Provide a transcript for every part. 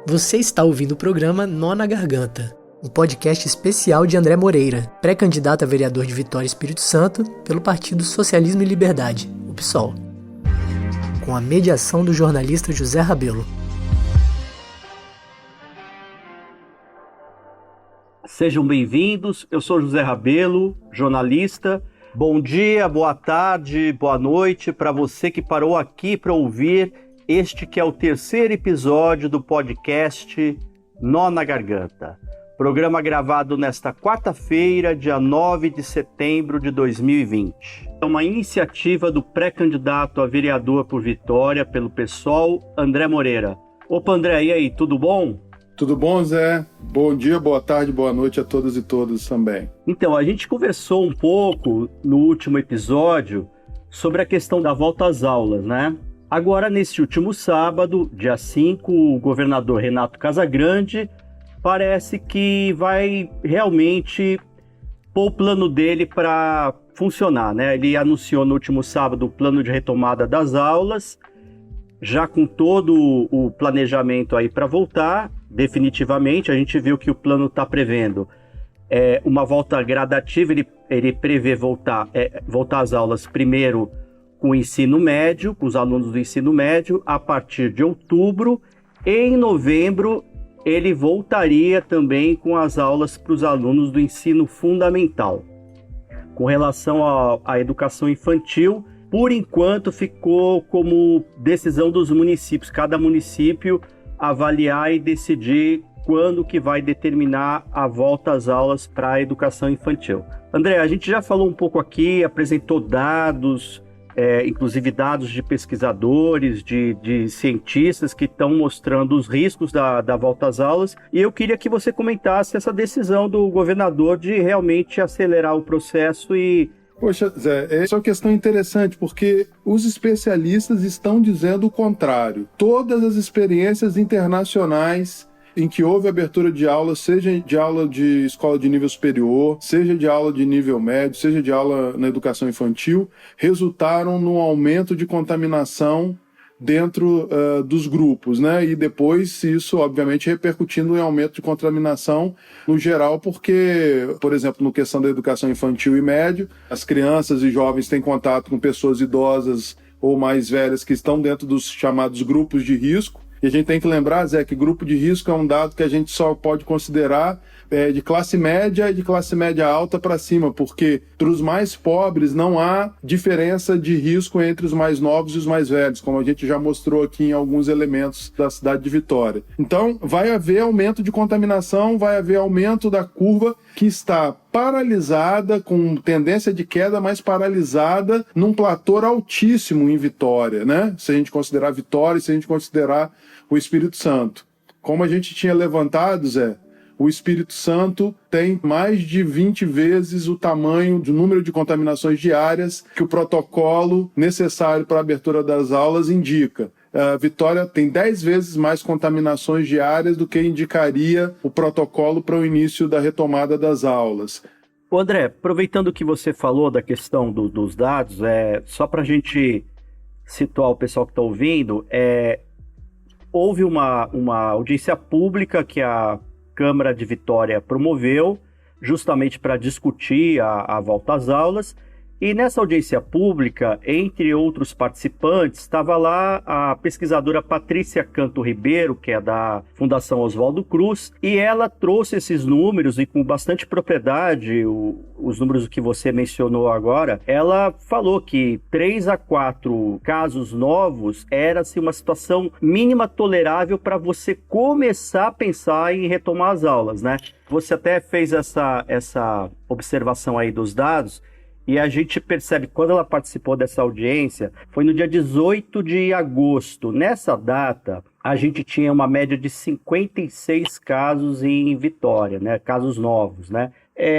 Você está ouvindo o programa Nó na Garganta, um podcast especial de André Moreira, pré-candidato a vereador de Vitória, Espírito Santo, pelo Partido Socialismo e Liberdade, o PSOL, com a mediação do jornalista José Rabelo. Sejam bem-vindos, eu sou José Rabelo, jornalista. Bom dia, boa tarde, boa noite para você que parou aqui para ouvir este que é o terceiro episódio do podcast Nó na Garganta. Programa gravado nesta quarta-feira, dia 9 de setembro de 2020. É uma iniciativa do pré-candidato a vereador por Vitória pelo PSOL, André Moreira. Opa, André, e aí, tudo bom? Tudo bom, Zé? Bom dia, boa tarde, boa noite a todos e todas também. Então, a gente conversou um pouco no último episódio sobre a questão da volta às aulas, né? Agora, nesse último sábado, dia 5, o governador Renato Casagrande parece que vai realmente pôr o plano dele para funcionar, né? Ele anunciou no último sábado o plano de retomada das aulas, já com todo o planejamento aí para voltar, definitivamente. A gente viu que o plano está prevendo uma volta gradativa. Ele prevê voltar às aulas primeiro com o ensino médio, com os alunos do ensino médio, a partir de outubro. E em novembro, ele voltaria também com as aulas para os alunos do ensino fundamental. Com relação à educação infantil, por enquanto ficou como decisão dos municípios, cada município avaliar e decidir quando que vai determinar a volta às aulas para a educação infantil. André, a gente já falou um pouco aqui, apresentou dados, inclusive dados de pesquisadores, de cientistas que estão mostrando os riscos da volta às aulas, e eu queria que você comentasse essa decisão do governador de realmente acelerar o processo e... Poxa, Zé, essa é uma questão interessante, porque os especialistas estão dizendo o contrário. Todas as experiências internacionais em que houve abertura de aula, seja de aula de escola de nível superior, seja de aula de nível médio, seja de aula na educação infantil, resultaram num aumento de contaminação dentro dos grupos, né? E depois isso, obviamente, repercutindo em aumento de contaminação no geral, porque, por exemplo, no questão da educação infantil e médio, as crianças e jovens têm contato com pessoas idosas ou mais velhas que estão dentro dos chamados grupos de risco. E a gente tem que lembrar, Zé, que grupo de risco é um dado que a gente só pode considerar de classe média e de classe média alta para cima, porque para os mais pobres não há diferença de risco entre os mais novos e os mais velhos, como a gente já mostrou aqui em alguns elementos da cidade de Vitória. Então, vai haver aumento de contaminação, vai haver aumento da curva que está paralisada, com tendência de queda, mas paralisada num platô altíssimo em Vitória, né? Se a gente considerar Vitória e se a gente considerar o Espírito Santo. Como a gente tinha levantado, Zé, o Espírito Santo tem mais de 20 vezes o tamanho do número de contaminações diárias que o protocolo necessário para a abertura das aulas indica. A Vitória tem 10 vezes mais contaminações diárias do que indicaria o protocolo para o início da retomada das aulas. Ô André, aproveitando que você falou da questão dos dados, só para a gente situar o pessoal que está ouvindo, houve uma audiência pública que a Câmara de Vitória promoveu justamente para discutir a volta às aulas. E nessa audiência pública, entre outros participantes, estava lá a pesquisadora Patrícia Canto Ribeiro, que é da Fundação Oswaldo Cruz, e ela trouxe esses números, e com bastante propriedade, os números que você mencionou agora. Ela falou que 3 a 4 casos novos era assim, uma situação mínima tolerável para você começar a pensar em retomar as aulas, né? Você até fez essa observação aí dos dados, e a gente percebe, quando ela participou dessa audiência, foi no dia 18 de agosto. Nessa data, a gente tinha uma média de 56 casos em Vitória, né? Casos novos, né?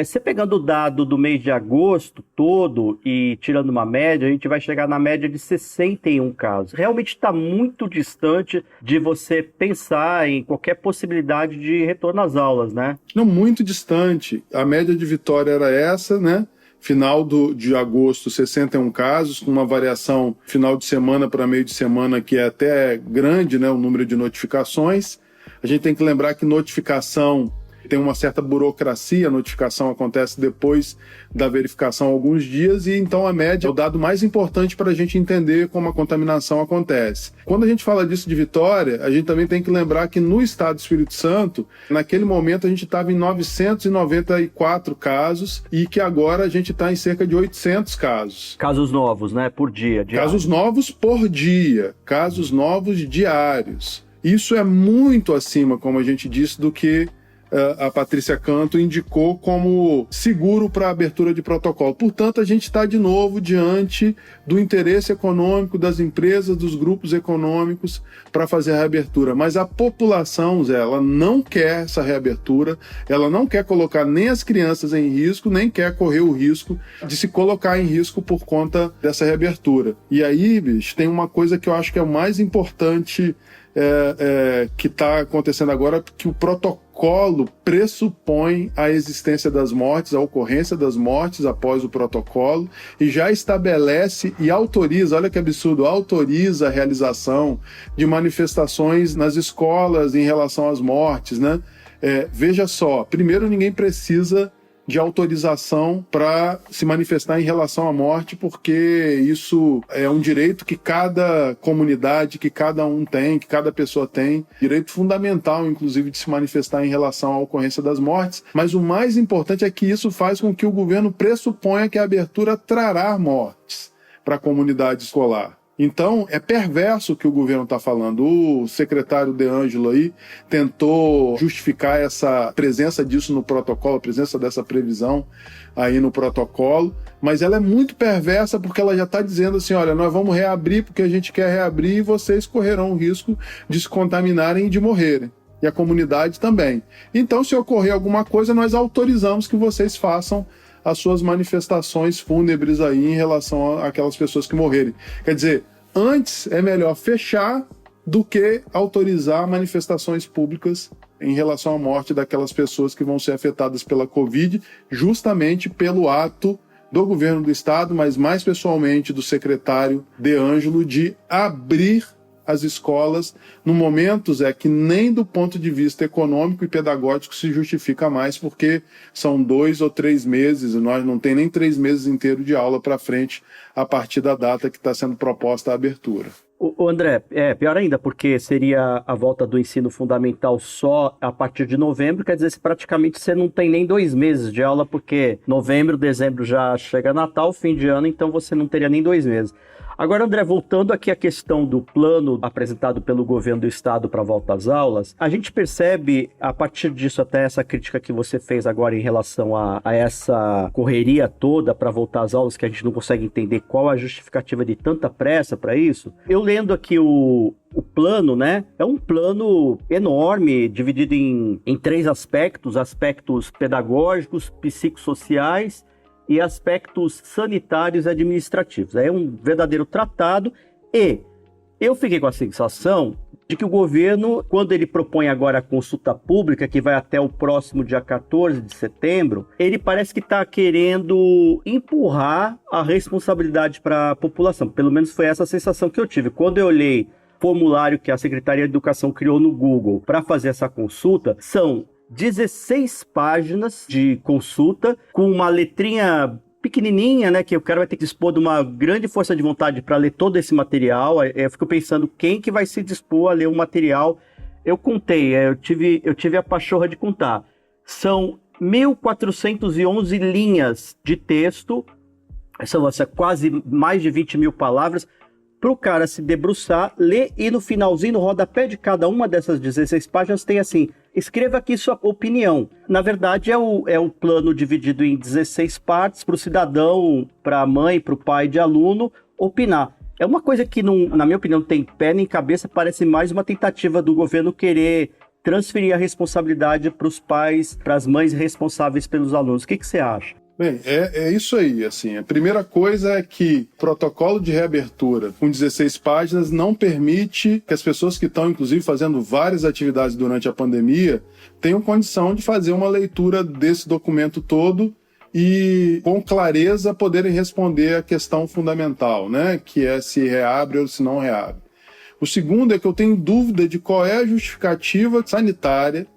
Você pegando o dado do mês de agosto todo e tirando uma média, a gente vai chegar na média de 61 casos. Realmente está muito distante de você pensar em qualquer possibilidade de retorno às aulas, né? Não, muito distante. A média de Vitória era essa, né? Final de agosto, 61 casos, com uma variação final de semana para meio de semana que é até grande, né, o número de notificações. A gente tem que lembrar que notificação tem uma certa burocracia, a notificação acontece depois da verificação alguns dias, e então a média é o dado mais importante para a gente entender como a contaminação acontece. Quando a gente fala disso de Vitória, a gente também tem que lembrar que no estado do Espírito Santo, naquele momento a gente estava em 994 casos e que agora a gente está em cerca de 800 casos. Casos novos, né? Por dia. Casos novos por dia, casos novos diários. Isso é muito acima, como a gente disse, do que a Patrícia Canto indicou como seguro para a abertura de protocolo. Portanto, a gente está de novo diante do interesse econômico das empresas, dos grupos econômicos para fazer a reabertura. Mas a população, Zé, ela não quer essa reabertura, ela não quer colocar nem as crianças em risco, nem quer correr o risco de se colocar em risco por conta dessa reabertura. E aí, bicho, tem uma coisa que eu acho que é o mais importante que está acontecendo agora, que o protocolo pressupõe a existência das mortes, a ocorrência das mortes após o protocolo, e já estabelece e autoriza, olha que absurdo, autoriza a realização de manifestações nas escolas em relação às mortes, né? Veja só, primeiro, ninguém precisa de autorização para se manifestar em relação à morte, porque isso é um direito que cada comunidade, que cada um tem, que cada pessoa tem, direito fundamental, inclusive, de se manifestar em relação à ocorrência das mortes. Mas o mais importante é que isso faz com que o governo pressuponha que a abertura trará mortes para a comunidade escolar. Então, é perverso o que o governo está falando. O secretário De Ângelo aí tentou justificar essa presença disso no protocolo, a presença dessa previsão aí no protocolo, mas ela é muito perversa porque ela já está dizendo assim, olha, nós vamos reabrir porque a gente quer reabrir e vocês correrão o risco de se contaminarem e de morrerem. E a comunidade também. Então, se ocorrer alguma coisa, nós autorizamos que vocês façam as suas manifestações fúnebres aí em relação àquelas pessoas que morrerem. Quer dizer, antes é melhor fechar do que autorizar manifestações públicas em relação à morte daquelas pessoas que vão ser afetadas pela Covid, justamente pelo ato do governo do estado, mas mais pessoalmente do secretário De Ângelo, de abrir as escolas no momento, Zé, que nem do ponto de vista econômico e pedagógico se justifica mais, porque são 2 ou 3 meses, e nós não tem nem 3 meses inteiros de aula para frente a partir da data que está sendo proposta a abertura. O André, pior ainda, porque seria a volta do ensino fundamental só a partir de novembro, quer dizer, praticamente você não tem nem 2 meses de aula, porque novembro, dezembro já chega Natal, fim de ano, então você não teria nem 2 meses. Agora, André, voltando aqui à questão do plano apresentado pelo governo do estado para a volta às aulas, a gente percebe, a partir disso, até essa crítica que você fez agora em relação a essa correria toda para voltar às aulas, que a gente não consegue entender qual a justificativa de tanta pressa para isso. Eu lendo aqui o plano, né, é um plano enorme, dividido em 3 aspectos pedagógicos, psicossociais e aspectos sanitários e administrativos. É um verdadeiro tratado, e eu fiquei com a sensação de que o governo, quando ele propõe agora a consulta pública, que vai até o próximo dia 14 de setembro, ele parece que está querendo empurrar a responsabilidade para a população. Pelo menos foi essa a sensação que eu tive. Quando eu olhei o formulário que a Secretaria de Educação criou no Google para fazer essa consulta, são 16 páginas de consulta, com uma letrinha pequenininha, né, que o cara vai ter que dispor de uma grande força de vontade para ler todo esse material. Eu fico pensando quem que vai se dispor a ler o material. Eu contei, eu tive a pachorra de contar. São 1.411 linhas de texto, são quase mais de 20 mil palavras, para o cara se debruçar, ler, e no finalzinho, no rodapé de cada uma dessas 16 páginas tem assim: escreva aqui sua opinião. Na verdade, é o plano dividido em 16 partes para o cidadão, para a mãe, para o pai de aluno opinar. É uma coisa que, não, na minha opinião, não tem pé nem cabeça, parece mais uma tentativa do governo querer transferir a responsabilidade para os pais, para as mães responsáveis pelos alunos. O que você acha? Bem, é isso aí, assim, a primeira coisa é que o protocolo de reabertura com 16 páginas não permite que as pessoas que estão, inclusive, fazendo várias atividades durante a pandemia tenham condição de fazer uma leitura desse documento todo e, com clareza, poderem responder a questão fundamental, né, que é se reabre ou se não reabre. O segundo é que eu tenho dúvida de qual é a justificativa sanitária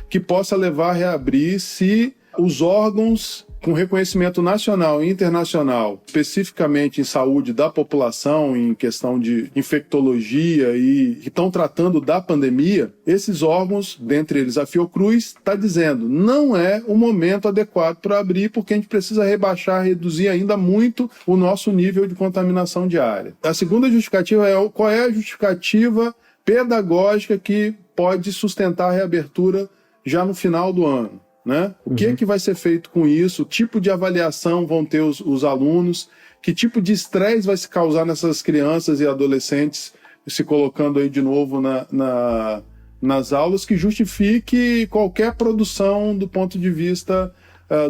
que possa levar a reabrir se os órgãos com reconhecimento nacional e internacional, especificamente em saúde da população, em questão de infectologia e que estão tratando da pandemia, esses órgãos, dentre eles a Fiocruz, está dizendo não é o momento adequado para abrir porque a gente precisa rebaixar, reduzir ainda muito o nosso nível de contaminação diária. A segunda justificativa é qual é a justificativa pedagógica que pode sustentar a reabertura já no final do ano. Né? O que é que vai ser feito com isso? Que tipo de avaliação vão ter os alunos? Que tipo de estresse vai se causar nessas crianças e adolescentes se colocando aí de novo nas aulas que justifique qualquer produção do ponto de vista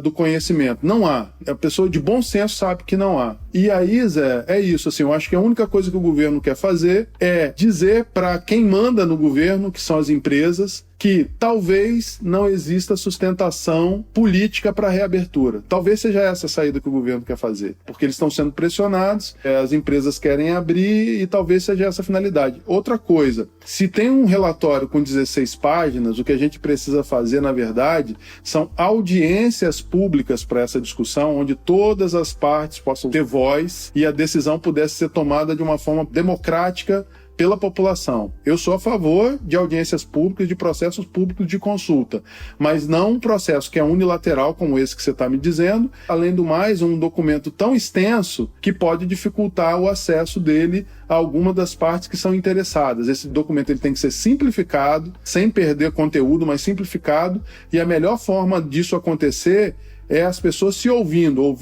do conhecimento? Não há. A pessoa de bom senso sabe que não há. E aí, Zé, é isso. Assim, eu acho que a única coisa que o governo quer fazer é dizer para quem manda no governo, que são as empresas, que talvez não exista sustentação política para a reabertura. Talvez seja essa a saída que o governo quer fazer, porque eles estão sendo pressionados, as empresas querem abrir e talvez seja essa a finalidade. Outra coisa, se tem um relatório com 16 páginas, o que a gente precisa fazer, na verdade, são audiências públicas para essa discussão, onde todas as partes possam ter voz e a decisão pudesse ser tomada de uma forma democrática pela população. Eu sou a favor de audiências públicas, de processos públicos de consulta, mas não um processo que é unilateral como esse que você está me dizendo, além do mais, um documento tão extenso que pode dificultar o acesso dele a alguma das partes que são interessadas. Esse documento ele tem que ser simplificado, sem perder conteúdo, mas simplificado, e a melhor forma disso acontecer é as pessoas se ouvindo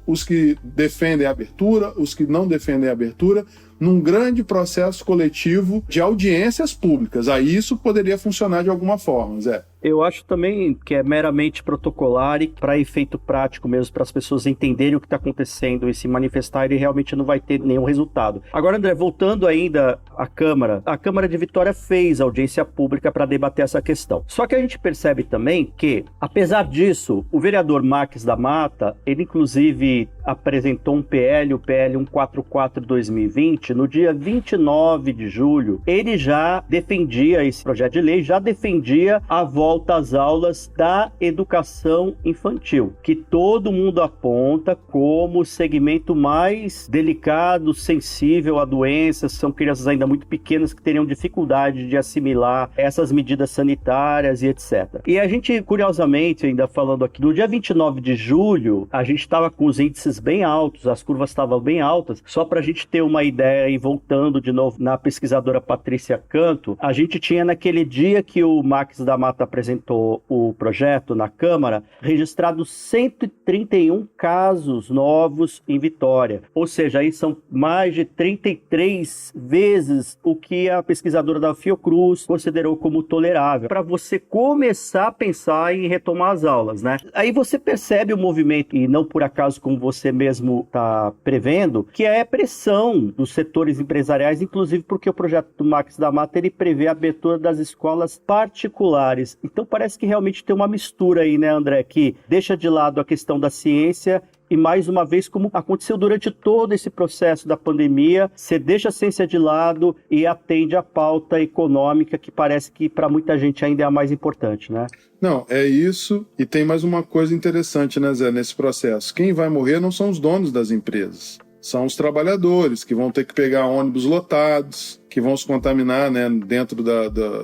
os que defendem a abertura, os que não defendem a abertura, num grande processo coletivo de audiências públicas. Aí isso poderia funcionar de alguma forma, Zé. Eu acho também que é meramente protocolar e para efeito prático mesmo, para as pessoas entenderem o que está acontecendo e se manifestarem, realmente não vai ter nenhum resultado. Agora, André, voltando ainda à Câmara, a Câmara de Vitória fez audiência pública para debater essa questão. Só que a gente percebe também que, apesar disso, o vereador Marques da Mata, ele inclusive apresentou um PL, o PL 144/2020, no dia 29 de julho, ele já defendia esse projeto de lei, já defendia a volta às aulas da educação infantil, que todo mundo aponta como o segmento mais delicado, sensível a doenças, são crianças ainda muito pequenas que teriam dificuldade de assimilar essas medidas sanitárias e etc. E a gente, curiosamente, ainda falando aqui, no dia 29 de julho, a gente estava com os índices bem altos, as curvas estavam bem altas, só para a gente ter uma ideia, e voltando de novo na pesquisadora Patrícia Canto, a gente tinha naquele dia que o Marques da Mata apresentou o projeto na Câmara, registrados 131 casos novos em Vitória. Ou seja, aí são mais de 33 vezes o que a pesquisadora da Fiocruz considerou como tolerável, para você começar a pensar em retomar as aulas, né? Aí você percebe o movimento, e não por acaso, como você mesmo está prevendo, que é pressão dos setores empresariais, inclusive porque o projeto do Marques da Mata, ele prevê a abertura das escolas particulares. Então parece que realmente tem uma mistura aí, né, André, que deixa de lado a questão da ciência e, mais uma vez, como aconteceu durante todo esse processo da pandemia, você deixa a ciência de lado e atende a pauta econômica, que parece que para muita gente ainda é a mais importante, né? Não, é isso. E tem mais uma coisa interessante, né, Zé, nesse processo. Quem vai morrer não são os donos das empresas. São os trabalhadores que vão ter que pegar ônibus lotados, que vão se contaminar, né, dentro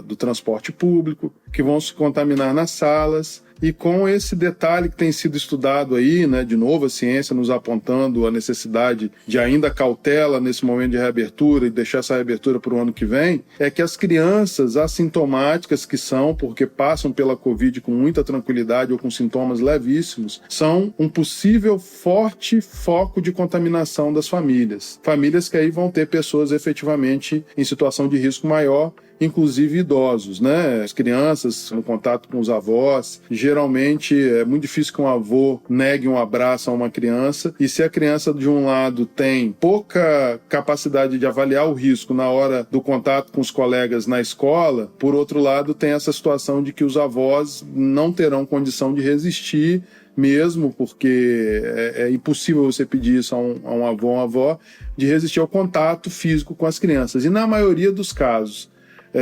do transporte público, que vão se contaminar nas salas. E com esse detalhe que tem sido estudado aí, né, de novo a ciência nos apontando a necessidade de ainda cautela nesse momento de reabertura e deixar essa reabertura para o ano que vem, é que as crianças assintomáticas que são, porque passam pela Covid com muita tranquilidade ou com sintomas levíssimos, são um possível forte foco de contaminação das famílias. Famílias que aí vão ter pessoas efetivamente em situação de risco maior, inclusive idosos, né? As crianças no contato com os avós, geralmente é muito difícil que um avô negue um abraço a uma criança, e se a criança de um lado tem pouca capacidade de avaliar o risco na hora do contato com os colegas na escola, por outro lado tem essa situação de que os avós não terão condição de resistir mesmo, porque é impossível você pedir isso a um avô ou uma avó, de resistir ao contato físico com as crianças. E na maioria dos casos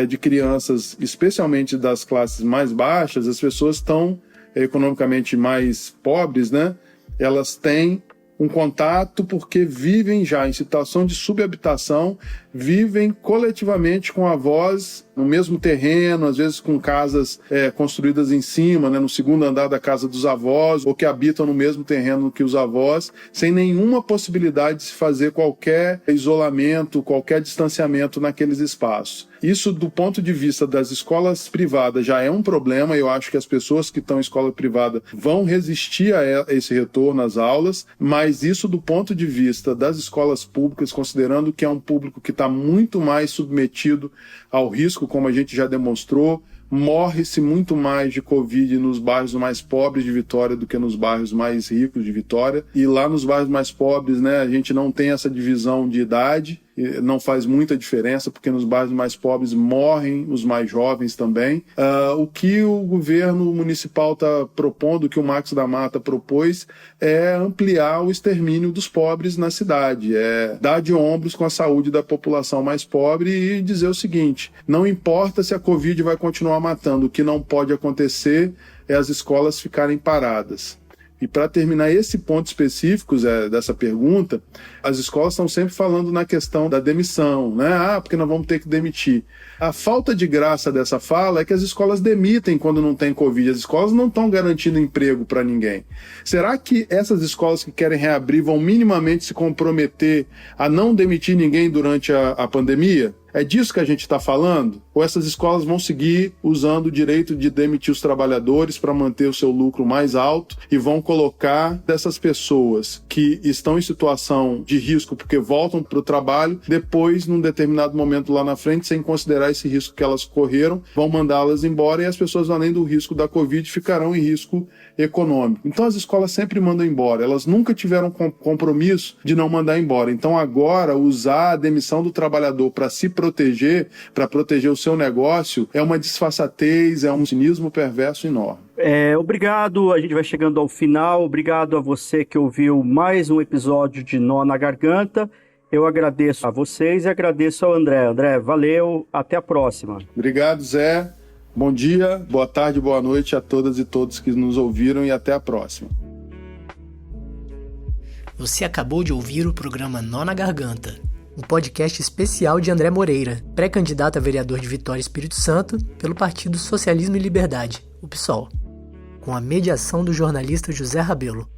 de crianças, especialmente das classes mais baixas, as pessoas estão economicamente mais pobres, né? Elas têm um contato porque vivem já em situação de subhabitação, vivem coletivamente com avós no mesmo terreno, às vezes com casas construídas em cima, né, no segundo andar da casa dos avós, ou que habitam no mesmo terreno que os avós, sem nenhuma possibilidade de se fazer qualquer isolamento, qualquer distanciamento naqueles espaços. Isso, do ponto de vista das escolas privadas, já é um problema. Eu acho que as pessoas que estão em escola privada vão resistir a esse retorno às aulas, mas isso, do ponto de vista das escolas públicas, considerando que é um público que está muito mais submetido ao risco, como a gente já demonstrou, morre-se muito mais de Covid nos bairros mais pobres de Vitória do que nos bairros mais ricos de Vitória. E lá nos bairros mais pobres, né, a gente não tem essa divisão de idade, não faz muita diferença, porque nos bairros mais pobres morrem os mais jovens também. O que o governo municipal está propondo, o que o Max da Mata propôs, é ampliar o extermínio dos pobres na cidade, dar de ombros com a saúde da população mais pobre e dizer o seguinte: não importa se a Covid vai continuar matando, o que não pode acontecer é as escolas ficarem paradas. E para terminar esse ponto específico dessa pergunta, as escolas estão sempre falando na questão da demissão, né? Porque nós vamos ter que demitir. A falta de graça dessa fala é que as escolas demitem quando não tem Covid. As escolas não estão garantindo emprego para ninguém. Será que essas escolas que querem reabrir vão minimamente se comprometer a não demitir ninguém durante a pandemia? É disso que a gente está falando? Ou essas escolas vão seguir usando o direito de demitir os trabalhadores para manter o seu lucro mais alto e vão colocar dessas pessoas que estão em situação de risco porque voltam para o trabalho, depois, num determinado momento lá na frente, sem considerar esse risco que elas correram, vão mandá-las embora e as pessoas, além do risco da Covid, ficarão em risco econômico. Então as escolas sempre mandam embora, elas nunca tiveram compromisso de não mandar embora. Então agora usar a demissão do trabalhador para se proteger, para proteger o seu negócio, é uma disfarçatez, é um cinismo perverso enorme. Obrigado, a gente vai chegando ao final. Obrigado a você que ouviu mais um episódio de Nó na Garganta. Eu agradeço a vocês e agradeço ao André. André, valeu, até a próxima. Obrigado, Zé. Bom dia, boa tarde, boa noite a todas e todos que nos ouviram e até a próxima. Você acabou de ouvir o programa Nó na Garganta, um podcast especial de André Moreira, pré-candidato a vereador de Vitória Espírito Santo pelo Partido Socialismo e Liberdade, o PSOL, com a mediação do jornalista José Rabelo.